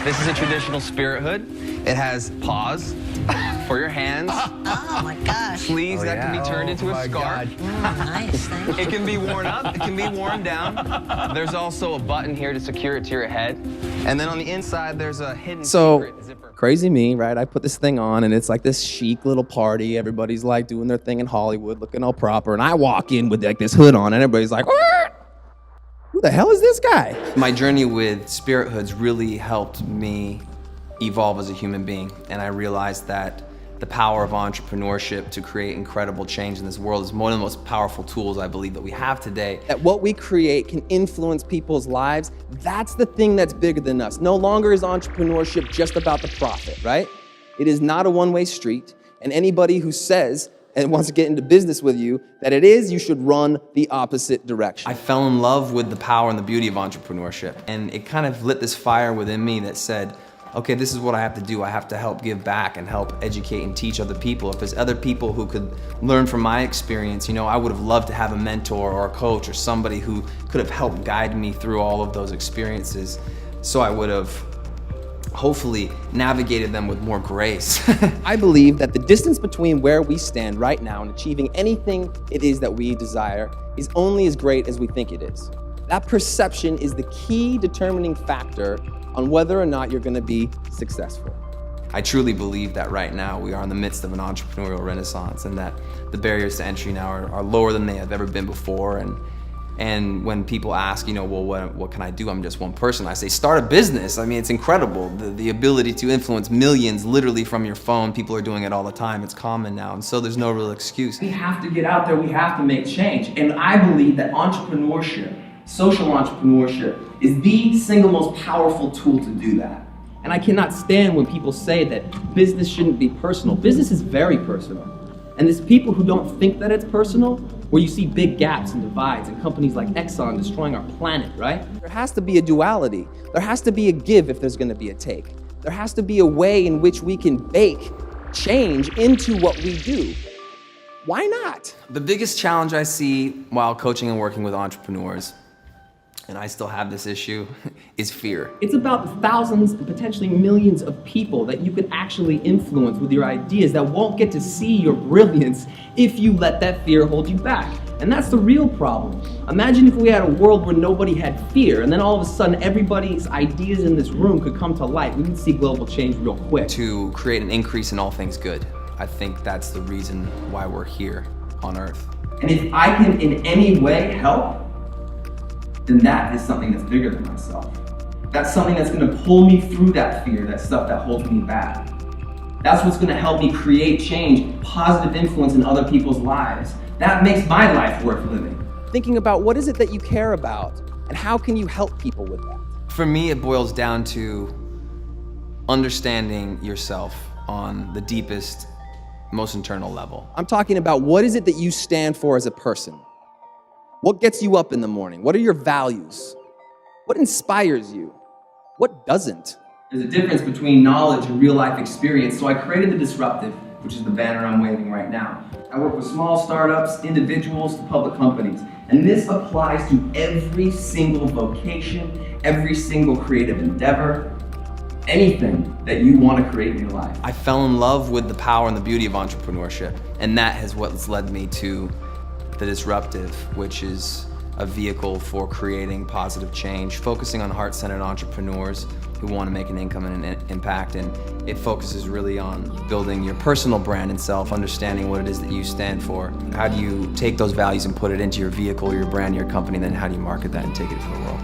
This is a traditional spirit hood. It has paws for your hands, Oh my gosh. sleeves that can be turned into a scarf. Nice, thank you. It can be worn up, it can be worn down. There's also a button here to secure it to your head. And then on the inside, there's a hidden secret zipper. Crazy me, right? I put this thing on and it's like this chic little party. Everybody's like doing their thing in Hollywood, looking all proper. And I walk in with like this hood on and everybody's like, "What? Who the hell is this guy?" My journey with spirit hoods really helped me evolve as a human being. And I realized that the power of entrepreneurship to create incredible change in this world is one of the most powerful tools I believe that we have today. That what we create can influence people's lives. That's the thing that's bigger than us. No longer is entrepreneurship just about the profit, right? It is not a one-way street. And anybody who says and wants to get into business with you that it is, you should run the opposite direction. I fell in love with the power and the beauty of entrepreneurship. And it kind of lit this fire within me that said, okay, this is what I have to do. I have to help give back and help educate and teach other people. If there's other people who could learn from my experience, you know, I would have loved to have a mentor or a coach or somebody who could have helped guide me through all of those experiences. So I would have hopefully navigated them with more grace. I believe that the distance between where we stand right now and achieving anything it is that we desire is only as great as we think it is. That perception is the key determining factor on whether or not you're going to be successful. I truly believe that right now we are in the midst of an entrepreneurial renaissance and that the barriers to entry now are lower than they have ever been before. And when people ask, you know, well, what can I do? I'm just one person. I say, start a business. I mean, it's incredible. The ability to influence millions literally from your phone. People are doing it all the time. It's common now. And so there's no real excuse. We have to get out there. We have to make change. And I believe that entrepreneurship, social entrepreneurship, is the single most powerful tool to do that. And I cannot stand when people say that business shouldn't be personal. Business is very personal. And there's people who don't think that it's personal, where you see big gaps and divides and companies like Exxon destroying our planet, right? There has to be a duality. There has to be a give if there's gonna be a take. There has to be a way in which we can bake change into what we do. Why not? The biggest challenge I see while coaching and working with entrepreneurs, and I still have this issue, is fear. It's about the thousands and potentially millions of people that you can actually influence with your ideas that won't get to see your brilliance if you let that fear hold you back. And that's the real problem. Imagine if we had a world where nobody had fear, and then all of a sudden everybody's ideas in this room could come to light. We would see global change real quick. To create an increase in all things good. I think that's the reason why we're here on Earth. And if I can in any way help, then that is something that's bigger than myself. That's something that's gonna pull me through that fear, that stuff that holds me back. That's what's gonna help me create change, positive influence in other people's lives. That makes my life worth living. Thinking about what is it that you care about and how can you help people with that? For me, it boils down to understanding yourself on the deepest, most internal level. I'm talking about what is it that you stand for as a person? What gets you up in the morning? What are your values? What inspires you? What doesn't? There's a difference between knowledge and real life experience, so I created The Disruptive, which is the banner I'm waving right now. I work with small startups, individuals, to public companies, and this applies to every single vocation, every single creative endeavor, anything that you want to create in your life. I fell in love with the power and the beauty of entrepreneurship, and that is what's led me to The Disruptive, which is a vehicle for creating positive change, focusing on heart-centered entrepreneurs who want to make an income and an impact. And it focuses really on building your personal brand and self, understanding what it is that you stand for. How do you take those values and put it into your vehicle, your brand, your company, then how do you market that and take it to the world?